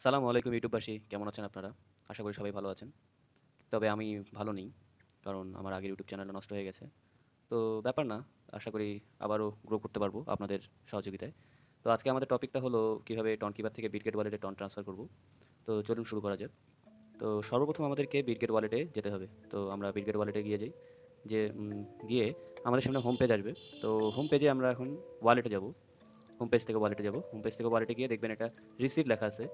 সালামু আলাইকুম ইউটিউববাসী, কেমন আছেন আপনারা? আশা করি সবাই ভালো আছেন। তবে আমি ভালো নেই। কারণ আমার আগের ইউটিউব চ্যানেলটা নষ্ট হয়ে গেছে। তো ব্যাপার না, আশা করি আবারও গ্রো করতে পারবো আপনাদের সহযোগিতায়। তো আজকে আমাদের টপিকটা হলো কিভাবে টনকিবার থেকে বিটগেট ওয়ালেটে টন ট্রান্সফার করব। তো চলুন শুরু করা যাক। তো সর্বপ্রথম আমাদেরকে বিটগেট ওয়ালেটে যেতে হবে। তো আমরা বিটগেট ওয়ালেটে গিয়ে যাই। যে গিয়ে আমাদের সামনে হোম পেজ আসবে। তো হোম পেজে আমরা এখন ওয়ালেটে যাব। হোম পেজ থেকে ওয়ালেটে যাব। হোম পেজ থেকে ওয়ালেটে গিয়ে দেখবেন একটা রিসিভ লেখা আছে।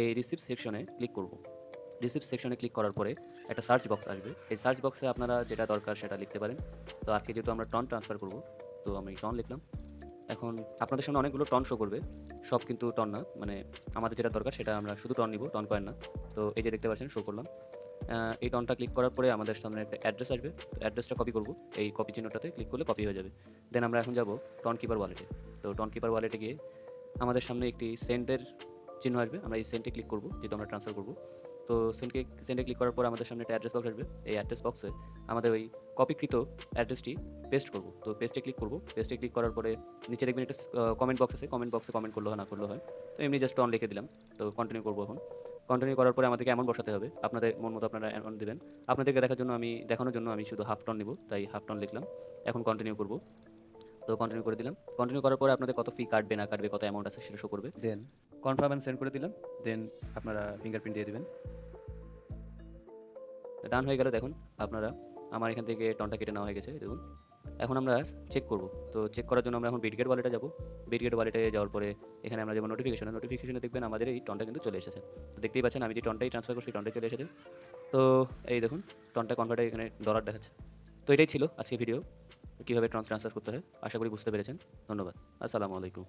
এই রিসিভ সেকশনে ক্লিক করব। রিসিপ্ট সেকশনে ক্লিক করার পরে একটা সার্চ বক্স আসবে। এই সার্চ বক্সে আপনারা যেটা দরকার সেটা লিখতে পারেন। তো আজকে যেহেতু আমরা টন ট্রান্সফার করব, তো আমি টন লিখলাম। এখন আপনাদের সামনে অনেকগুলো টন শো করবে। সব কিন্তু টন না, মানে আমাদের যেটা দরকার সেটা আমরা শুধু টন নিব, টন কয়েন না। তো এই যে দেখতে পাচ্ছেন শো করলাম। এই টনটা ক্লিক করার পরে আমাদের সামনে একটা অ্যাড্রেস আসবে। তো অ্যাড্রেসটা কপি করব। এই কপি চিহ্নটাতে ক্লিক করলে কপি হয়ে যাবে। দেন আমরা এখন যাব টন কিপার ওয়ালেটে। তো টন কিপার ওয়ালেটে গিয়ে আমাদের সামনে একটি সেন্টের চিহ্ন আসবে। আমরা এই সেন্টে ক্লিক করব যেহেতু আমরা ট্রান্সফার করব। তো সেন্টে ক্লিক করার পর আমাদের সামনে একটা অ্যাড্রেস বক্স আসবে। এই অ্যাড্রেস বক্সে আমাদের ওই কপিকৃত অ্যাড্রেসটি পেস্ট করব। তো পেস্টে ক্লিক করব। পেস্টে ক্লিক করার পরে নিচে দেখবেন একটা কমেন্ট বক্স আছে। কমেন্ট বক্সে কমেন্ট করলেও হয়, না করলেও হয়। তো এমনি জাস্ট অন লিখে দিলাম। তো কন্টিনিউ করব এখন। কন্টিনিউ করার পরে আমাদেরকে অ্যামাউন্ট বসাতে হবে। আপনাদের মন মতো আপনারা অ্যামাউন্ট দিবেন। আপনাদেরকে দেখানোর জন্য আমি শুধু হাফ টন নিব, তাই হাফ টন লিখলাম। এখন কন্টিনিউ করব। তো কন্টিনিউ করে দিলাম। কন্টিনিউ করার পরে আপনাদের কত ফি কাটবে না কাটবে, কত অ্যামাউন্ট আছে সেটা শো করবে। দেন কনফার্ম অ্যান্ড সেন্ড করে দিলাম। দেন আপনারা ফিঙ্গারপ্রিন্ট দিয়ে দিবেন। ডান হয়ে গেল দেখুন আপনারা। আমার এখান থেকে টনটা কেটে নেওয়া হয়ে গেছে দেখুন। এখন আমরা চেক করব। তো চেক করার জন্য আমরা এখন বিটগেট ওয়ালেটে যাব। বিটগেট ওয়ালেটে যাওয়ার পরে এখানে আমরা যেমন নোটিফিকেশনে দেখবেন আমাদের এই টনটা কিন্তু চলে এসেছে। তো দেখতেই পাচ্ছেন আমি যে টনটাই ট্রান্সফার করছি টনটাই চলে এসেছে। তো এই দেখুন টনটা কনভার্টে এখানে ডলার দেখাচ্ছে। তো এটাই ছিল আজকে ভিডিও, কীভাবে ট্রান্সফার করতে হয়। আশা করি বুঝতে পেরেছেন। ধন্যবাদ। আসসালামু আলাইকুম।